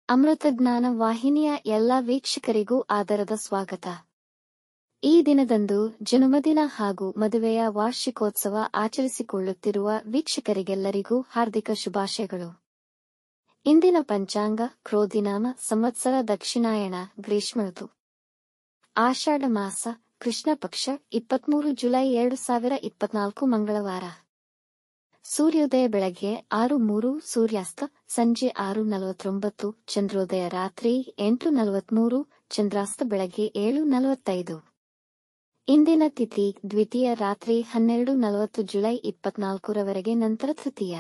ಅಮೃತಜ್ಞಾನ ವಾಹಿನಿಯ ಎಲ್ಲ ವೀಕ್ಷಕರಿಗೂ ಆದರದ ಸ್ವಾಗತ. ಈ ದಿನದಂದು ಜನ್ಮದಿನ ಹಾಗೂ ಮದುವೆಯ ವಾರ್ಷಿಕೋತ್ಸವ ಆಚರಿಸಿಕೊಳ್ಳುತ್ತಿರುವ ವೀಕ್ಷಕರಿಗೆಲ್ಲರಿಗೂ ಹಾರ್ದಿಕ ಶುಭಾಶಯಗಳು. ಇಂದಿನ ಪಂಚಾಂಗ ಕ್ರೋಧಿನಾಮ ಸಂವತ್ಸರ ದಕ್ಷಿಣಾಯಣ ಗ್ರೀಷ್ಮ ಋತು, ಆಷಾಢ ಮಾಸ, ಕೃಷ್ಣ ಪಕ್ಷ, 23 ಜುಲೈ 2024 ಮಂಗಳವಾರ. ಸೂರ್ಯೋದಯ ಬೆಳಗ್ಗೆ 6:03, ಸೂರ್ಯಾಸ್ತ ಸಂಜೆ 6:49, ಚಂದ್ರೋದಯ ರಾತ್ರಿ 8:43, ಚಂದ್ರಾಸ್ತ ಬೆಳಗ್ಗೆ 7:45. ಇಂದಿನ ತಿಥಿ ದ್ವಿತೀಯ, ರಾತ್ರಿ 12:40 ಜುಲೈ 24ರವರೆಗೆ, ನಂತರ ತೃತೀಯ.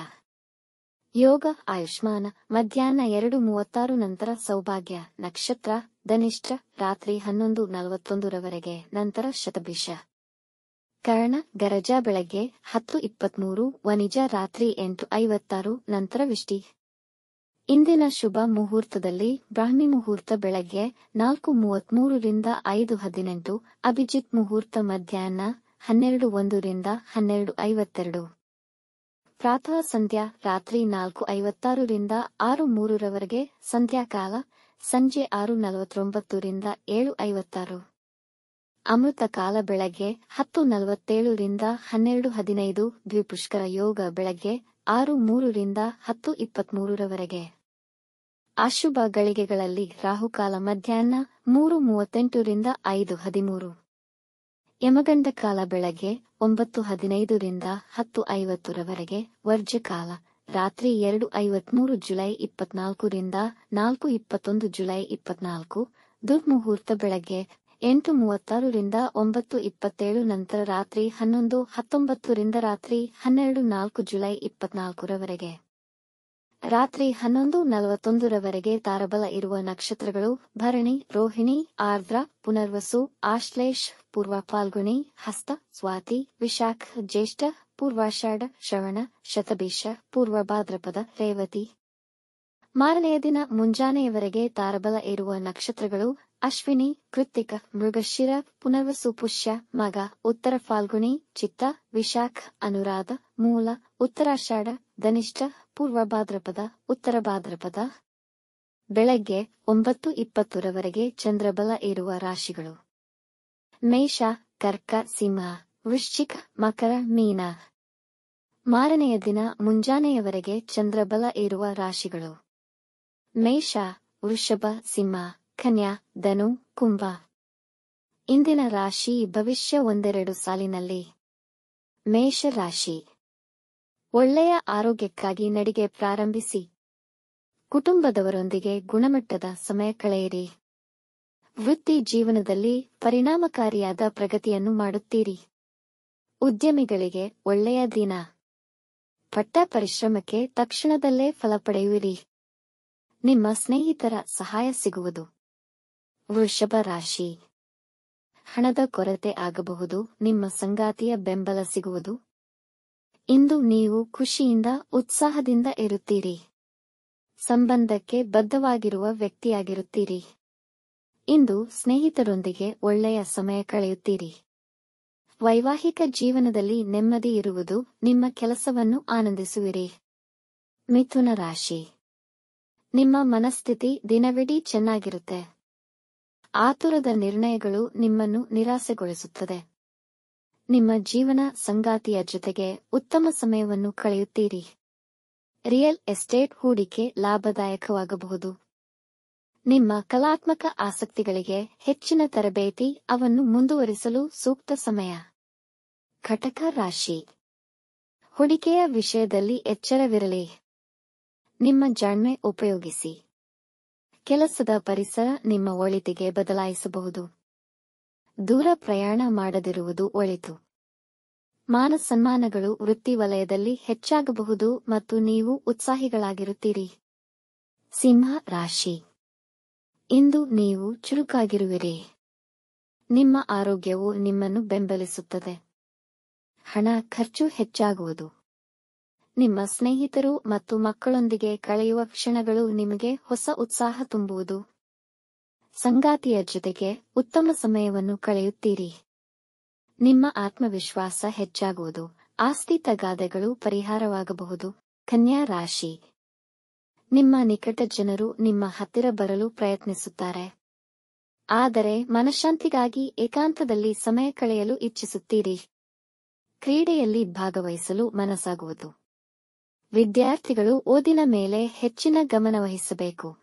ಯೋಗ ಆಯುಷ್ಮಾನ ಮಧ್ಯಾಹ್ನ 2:36, ನಂತರ ಸೌಭಾಗ್ಯ. ನಕ್ಷತ್ರ ಧನಿಷ್ಠ ರಾತ್ರಿ 11:41ರವರೆಗೆ, ನಂತರ ಶತಭಿಷ. ಕರ್ಣ ಗರಜ ಬೆಳಗ್ಗೆ 10:23, ವನಿಜ ರಾತ್ರಿ 8:56, ನಂತರ ವಿಷ್ಟಿ. ಇಂದಿನ ಶುಭ ಮುಹೂರ್ತದಲ್ಲಿ ಬ್ರಾಹ್ಮಿ ಮುಹೂರ್ತ ಬೆಳಗ್ಗೆ 4:33 ರಿಂದ 5:18, ಅಭಿಜಿತ್ ಮುಹೂರ್ತ ಮಧ್ಯಾಹ್ನ 12:01 ರಿಂದ 12:52. ಪ್ರಾತಃ ಸಂಧ್ಯಾ ರಾತ್ರಿ 4:56 ರಿಂದ 6:03ರವರೆಗೆ, ಸಂಧ್ಯಾಕಾಲ ಸಂಜೆ 6:49 ರಿಂದ 7:56. ಅಮೃತ ಕಾಲ ಬೆಳಗ್ಗೆ 10:47 ರಿಂದ 12:15, ದ್ವಿಪುಷ್ಕರ ಯೋಗ ಬೆಳಗ್ಗೆ 6:03 ರಿಂದ 10:23ರವರೆಗೆ. ಅಶುಭ ಗಳಿಗೆಗಳಲ್ಲಿ ರಾಹುಕಾಲ ಮಧ್ಯಾಹ್ನ 3:38 ರಿಂದ 5:13. ಯಮಗಂಡ ಕಾಲ ಬೆಳಗ್ಗೆ 9:15 ರಿಂದ 10:50ರವರೆಗೆ, ವರ್ಜ್ಯಕಾಲ ರಾತ್ರಿ 2:53 ಜುಲೈ 24 ರಿಂದ 4:21 ಜುಲೈ 24, ದುರ್ಮುಹೂರ್ತ ಬೆಳಗ್ಗೆ 8:36 ರಿಂದ 9:27, ನಂತರ ರಾತ್ರಿ 11:19 ರಿಂದ ರಾತ್ರಿ 12:04 ಜುಲೈ 24ರವರೆಗೆ. ರಾತ್ರಿ 11:41ರವರೆಗೆ ತಾರಬಲ ಇರುವ ನಕ್ಷತ್ರಗಳು ಭರಣಿ, ರೋಹಿಣಿ, ಆರ್ದ್ರ, ಪುನರ್ವಸು, ಆಶ್ಲೇಷ, ಪೂರ್ವ ಫಾಲ್ಗುಣಿ, ಹಸ್ತ, ಸ್ವಾತಿ, ವಿಶಾಖ, ಜ್ಯೇಷ್ಠ, ಪೂರ್ವಾಷಾಢ, ಶ್ರವಣ, ಶತಭಿಷ, ಪೂರ್ವ ಭಾದ್ರಪದ, ರೇವತಿ. ಮಾರನೆಯ ದಿನ ಮುಂಜಾನೆಯವರೆಗೆ ತಾರಬಲ ಇರುವ ನಕ್ಷತ್ರಗಳು ಅಶ್ವಿನಿ, ಕೃತ್ತಿಕ, ಮೃಗಶಿರ, ಪುನರ್ವಸು, ಪುಷ್ಯ, ಮಗ, ಉತ್ತರ ಫಾಲ್ಗುಣಿ, ಚಿತ್ತ, ವಿಶಾಖ, ಅನುರಾಧ, ಮೂಲ, ಉತ್ತರಾಷಾಢ, ಧನಿಷ್ಠ, ಪೂರ್ವ ಭಾದ್ರಪದ, ಉತ್ತರ ಭಾದ್ರಪದ. ಬೆಳಗ್ಗೆ 9:20ರವರೆಗೆ ಚಂದ್ರಬಲ ಇರುವ ರಾಶಿಗಳು: ಮೇಷ, ಕರ್ಕ, ಸಿಂಹ, ವೃಶ್ಚಿಕ, ಮಕರ, ಮೀನ. ಮಾರನೆಯ ದಿನ ಮುಂಜಾನೆಯವರೆಗೆ ಚಂದ್ರಬಲ ಇರುವ ರಾಶಿಗಳು: ಮೇಷ, ವೃಷಭ, ಸಿಂಹ, ಕನ್ಯಾ, ಧನು, ಕುಂಭ. ಇಂದಿನ ರಾಶಿ ಭವಿಷ್ಯ ಒಂದೆರಡು ಸಾಲಿನಲ್ಲಿ. ಮೇಷ ರಾಶಿ: ಒಳ್ಳೆಯ ಆರೋಗ್ಯಕ್ಕಾಗಿ ನಡಿಗೆ ಪ್ರಾರಂಭಿಸಿ. ಕುಟುಂಬದವರೊಂದಿಗೆ ಗುಣಮಟ್ಟದ ಸಮಯ ಕಳೆಯಿರಿ. ವೃತ್ತಿ ಜೀವನದಲ್ಲಿ ಪರಿಣಾಮಕಾರಿಯಾದ ಪ್ರಗತಿಯನ್ನು ಮಾಡುತ್ತೀರಿ. ಉದ್ಯಮಿಗಳಿಗೆ ಒಳ್ಳೆಯ ದಿನ. ಪಟ್ಟ ಪರಿಶ್ರಮಕ್ಕೆ ತಕ್ಷಣದಲ್ಲೇ ಫಲ ಪಡೆಯುವಿರಿ. ನಿಮ್ಮ ಸ್ನೇಹಿತರ ಸಹಾಯ ಸಿಗುವುದು. ವೃಷಭ ರಾಶಿ: ಹಣದ ಕೊರತೆ ಆಗಬಹುದು, ನಿಮ್ಮ ಸಂಗಾತಿಯ ಬೆಂಬಲ ಸಿಗುವುದು. ಇಂದು ನೀವು ಖುಷಿಯಿಂದ ಉತ್ಸಾಹದಿಂದ ಇರುತ್ತೀರಿ. ಸಂಬಂಧಕ್ಕೆ ಬದ್ಧವಾಗಿರುವ ವ್ಯಕ್ತಿಯಾಗಿರುತ್ತೀರಿ. ಇಂದು ಸ್ನೇಹಿತರೊಂದಿಗೆ ಒಳ್ಳೆಯ ಸಮಯ ಕಳೆಯುತ್ತೀರಿ. ವೈವಾಹಿಕ ಜೀವನದಲ್ಲಿ ನೆಮ್ಮದಿ ಇರುವುದು, ನಿಮ್ಮ ಕೆಲಸವನ್ನು ಆನಂದಿಸುವಿರಿ. ಮಿಥುನ ರಾಶಿ: ನಿಮ್ಮ ಮನಸ್ಥಿತಿ ದಿನವಿಡೀ ಚೆನ್ನಾಗಿರುತ್ತೆ. ಆತುರದ ನಿರ್ಣಯಗಳು ನಿಮ್ಮನ್ನು ನಿರಾಸೆಗೊಳಿಸುತ್ತದೆ. ನಿಮ್ಮ ಜೀವನ ಸಂಗಾತಿಯ ಜೊತೆಗೆ ಉತ್ತಮ ಸಮಯವನ್ನು ಕಳೆಯುತ್ತೀರಿ. ರಿಯಲ್ ಎಸ್ಟೇಟ್ ಹೂಡಿಕೆ ಲಾಭದಾಯಕವಾಗಬಹುದು. ನಿಮ್ಮ ಕಲಾತ್ಮಕ ಆಸಕ್ತಿಗಳಿಗೆ ಹೆಚ್ಚಿನ ತರಬೇತಿ, ಅವನ್ನು ಮುಂದುವರಿಸಲು ಸೂಕ್ತ ಸಮಯ. ಕಟಕ ರಾಶಿ: ಹೂಡಿಕೆಯ ವಿಷಯದಲ್ಲಿ ಎಚ್ಚರವಿರಲಿ. ನಿಮ್ಮ ಜಾಣ್ಮೆ ಉಪಯೋಗಿಸಿ. ಕೆಲಸದ ಪರಿಸರ ನಿಮ್ಮ ಒಳಿತಿಗೆ ಬದಲಾಯಿಸಬಹುದು. ದೂರ ಪ್ರಯಾಣ ಮಾಡದಿರುವುದು ಒಳಿತು. ಮಾನ ಸನ್ಮಾನಗಳು ವೃತ್ತಿ ವಲಯದಲ್ಲಿ ಹೆಚ್ಚಾಗಬಹುದು ಮತ್ತು ನೀವು ಉತ್ಸಾಹಿಗಳಾಗಿರುತ್ತೀರಿ. ಸಿಂಹ ರಾಶಿ: ಇಂದು ನೀವು ಚುರುಕಾಗಿರುವಿರಿ. ನಿಮ್ಮ ಆರೋಗ್ಯವು ನಿಮ್ಮನ್ನು ಬೆಂಬಲಿಸುತ್ತದೆ. ಹಣ ಖರ್ಚು ಹೆಚ್ಚಾಗುವುದು. ನಿಮ್ಮ ಸ್ನೇಹಿತರು ಮತ್ತು ಮಕ್ಕಳೊಂದಿಗೆ ಕಳೆಯುವ ಕ್ಷಣಗಳು ನಿಮಗೆ ಹೊಸ ಉತ್ಸಾಹ ತುಂಬುವುದು. ಸಂಗಾತಿಯ ಜೊತೆಗೆ ಉತ್ತಮ ಸಮಯವನ್ನು ಕಳೆಯುತ್ತೀರಿ. ನಿಮ್ಮ ಆತ್ಮವಿಶ್ವಾಸ ಹೆಚ್ಚಾಗುವುದು. ಆಸ್ತಿ ತಗಾದೆಗಳು ಪರಿಹಾರವಾಗಬಹುದು. ಕನ್ಯಾ ರಾಶಿ: ನಿಮ್ಮ ನಿಕಟ ಜನರು ನಿಮ್ಮ ಹತ್ತಿರ ಬರಲು ಪ್ರಯತ್ನಿಸುತ್ತಾರೆ. ಆದರೆ ಮನಃಶಾಂತಿಗಾಗಿ ಏಕಾಂತದಲ್ಲಿ ಸಮಯ ಕಳೆಯಲು ಇಚ್ಛಿಸುತ್ತೀರಿ. ಕ್ರೀಡೆಯಲ್ಲಿ ಭಾಗವಹಿಸಲು ಮನಸ್ಸಾಗುವುದು. ವಿದ್ಯಾರ್ಥಿಗಳು ಓದಿನ ಮೇಲೆ ಹೆಚ್ಚಿನ ಗಮನ ವಹಿಸಬೇಕು.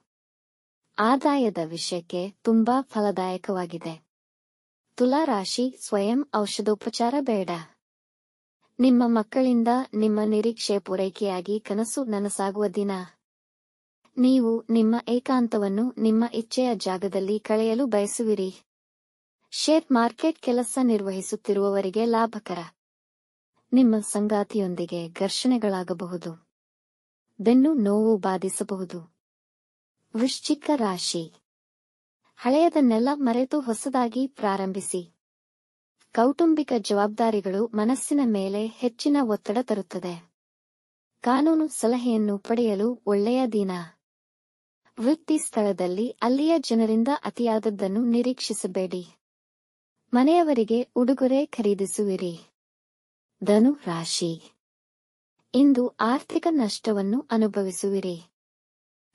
ಆದಾಯದ ವಿಷಯಕ್ಕೆ ತುಂಬಾ ಫಲದಾಯಕವಾಗಿದೆ. ತುಲಾ ರಾಶಿ ಸ್ವಯಂ ಔಷಧೋಪಚಾರ ಬೇಡ. ನಿಮ್ಮ ಮಕ್ಕಳಿಂದ ನಿಮ್ಮ ನಿರೀಕ್ಷೆ ಪೂರೈಕೆಯಾಗಿ ಕನಸು ನನಸಾಗುವ ದಿನ. ನೀವು ನಿಮ್ಮ ಏಕಾಂತವನ್ನು ನಿಮ್ಮ ಇಚ್ಛೆಯ ಜಾಗದಲ್ಲಿ ಕಳೆಯಲು ಬಯಸುವಿರಿ. ಶೇರ್ ಮಾರ್ಕೆಟ್ ಕೆಲಸ ನಿರ್ವಹಿಸುತ್ತಿರುವವರಿಗೆ ಲಾಭಕರ. ನಿಮ್ಮ ಸಂಗಾತಿಯೊಂದಿಗೆ ಘರ್ಷಣೆಗಳಾಗಬಹುದು. ಬೆನ್ನು ನೋವು ಬಾಧಿಸಬಹುದು. ವೃಶ್ಚಿಕ ರಾಶಿ ಹಳೆಯದನ್ನೆಲ್ಲ ಮರೆತು ಹೊಸದಾಗಿ ಪ್ರಾರಂಭಿಸಿ. ಕೌಟುಂಬಿಕ ಜವಾಬ್ದಾರಿಗಳು ಮನಸ್ಸಿನ ಮೇಲೆ ಹೆಚ್ಚಿನ ಒತ್ತಡ ತರುತ್ತದೆ. ಕಾನೂನು ಸಲಹೆಯನ್ನು ಪಡೆಯಲು ಒಳ್ಳೆಯ ದಿನ. ವೃತ್ತಿ ಸ್ಥಳದಲ್ಲಿ ಅಲ್ಲಿಯ ಜನರಿಂದ ಅತಿಯಾದದ್ದನ್ನು ನಿರೀಕ್ಷಿಸಬೇಡಿ. ಮನೆಯವರಿಗೆ ಉಡುಗೊರೆ ಖರೀದಿಸುವಿರಿ. ಧನು ರಾಶಿ ಇಂದು ಆರ್ಥಿಕ ನಷ್ಟವನ್ನು ಅನುಭವಿಸುವಿರಿ.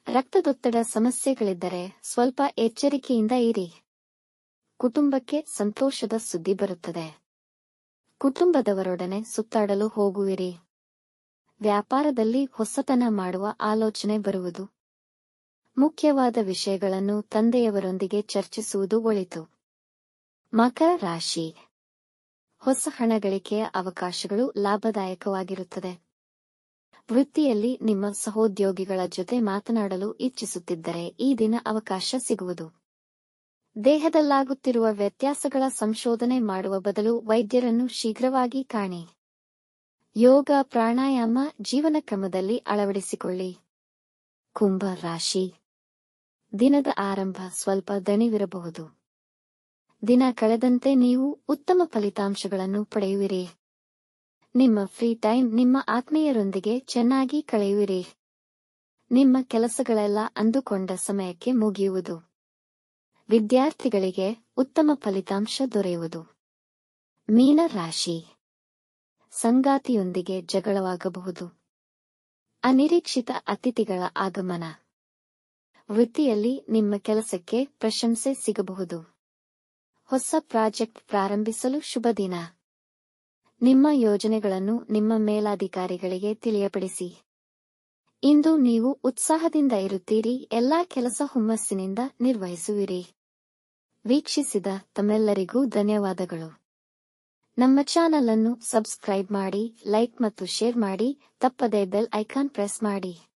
ರಕ್ತದೊತ್ತಡ ಸಮಸ್ಯೆಗಳಿದ್ದರೆ ಸ್ವಲ್ಪ ಎಚ್ಚರಿಕೆಯಿಂದ ಇರಿ. ಕುಟುಂಬಕ್ಕೆ ಸಂತೋಷದ ಸುದ್ದಿ ಬರುತ್ತದೆ. ಕುಟುಂಬದವರೊಡನೆ ಸುತ್ತಾಡಲು ಹೋಗುವಿರಿ. ವ್ಯಾಪಾರದಲ್ಲಿ ಹೊಸತನ ಮಾಡುವ ಆಲೋಚನೆ ಬರುವುದು. ಮುಖ್ಯವಾದ ವಿಷಯಗಳನ್ನು ತಂದೆಯವರೊಂದಿಗೆ ಚರ್ಚಿಸುವುದು ಒಳಿತು. ಮಕರ ರಾಶಿ ಹೊಸ ಹಣ ಗಳಿಕೆಯ ಅವಕಾಶಗಳು ಲಾಭದಾಯಕವಾಗಿರುತ್ತದೆ. ವೃತ್ತಿಯಲ್ಲಿ ನಿಮ್ಮ ಸಹೋದ್ಯೋಗಿಗಳ ಜೊತೆ ಮಾತನಾಡಲು ಇಚ್ಛಿಸುತ್ತಿದ್ದರೆ ಈ ದಿನ ಅವಕಾಶ ಸಿಗುವುದು. ದೇಹದಲ್ಲಾಗುತ್ತಿರುವ ವ್ಯತ್ಯಾಸಗಳ ಸಂಶೋಧನೆ ಮಾಡುವ ಬದಲು ವೈದ್ಯರನ್ನು ಶೀಘ್ರವಾಗಿ ಕಾಣಿ. ಯೋಗ ಪ್ರಾಣಾಯಾಮ ಜೀವನ ಕ್ರಮದಲ್ಲಿ ಅಳವಡಿಸಿಕೊಳ್ಳಿ. ಕುಂಭ ರಾಶಿ ದಿನದ ಆರಂಭ ಸ್ವಲ್ಪ ದಣಿವಿರಬಹುದು. ದಿನ ಕಳೆದಂತೆ ನೀವು ಉತ್ತಮ ಫಲಿತಾಂಶಗಳನ್ನು ಪಡೆಯುವಿರಿ. ನಿಮ್ಮ ಫ್ರೀ ಟೈಮ್ ನಿಮ್ಮ ಆತ್ಮೀಯರೊಂದಿಗೆ ಚೆನ್ನಾಗಿ ಕಳೆಯುವಿರಿ. ನಿಮ್ಮ ಕೆಲಸಗಳೆಲ್ಲ ಅಂದುಕೊಂಡ ಸಮಯಕ್ಕೆ ಮುಗಿಯುವುದು. ವಿದ್ಯಾರ್ಥಿಗಳಿಗೆ ಉತ್ತಮ ಫಲಿತಾಂಶ ದೊರೆಯುವುದು. ಮೀನ ರಾಶಿ ಸಂಗಾತಿಯೊಂದಿಗೆ ಜಗಳವಾಗಬಹುದು. ಅನಿರೀಕ್ಷಿತ ಅತಿಥಿಗಳ ಆಗಮನ. ವೃತ್ತಿಯಲ್ಲಿ ನಿಮ್ಮ ಕೆಲಸಕ್ಕೆ ಪ್ರಶಂಸೆ ಸಿಗಬಹುದು. ಹೊಸ ಪ್ರಾಜೆಕ್ಟ್ ಪ್ರಾರಂಭಿಸಲು ಶುಭ ದಿನ. ನಿಮ್ಮ ಯೋಜನೆಗಳನ್ನು ನಿಮ್ಮ ಮೇಲಾಧಿಕಾರಿಗಳಿಗೆ ತಿಳಿಯಪಡಿಸಿ. ಇಂದು ನೀವು ಉತ್ಸಾಹದಿಂದ ಇರುತ್ತೀರಿ. ಎಲ್ಲಾ ಕೆಲಸ ಹುಮ್ಮಸ್ಸಿನಿಂದ ನಿರ್ವಹಿಸುವಿರಿ. ವೀಕ್ಷಿಸಿದ ತಮ್ಮೆಲ್ಲರಿಗೂ ಧನ್ಯವಾದಗಳು. ನಮ್ಮ ಚಾನಲ್ ಅನ್ನು ಸಬ್ಸ್ಕ್ರೈಬ್ ಮಾಡಿ, ಲೈಕ್ ಮತ್ತು ಶೇರ್ ಮಾಡಿ. ತಪ್ಪದೇ ಬೆಲ್ ಐಕಾನ್ ಪ್ರೆಸ್ ಮಾಡಿ.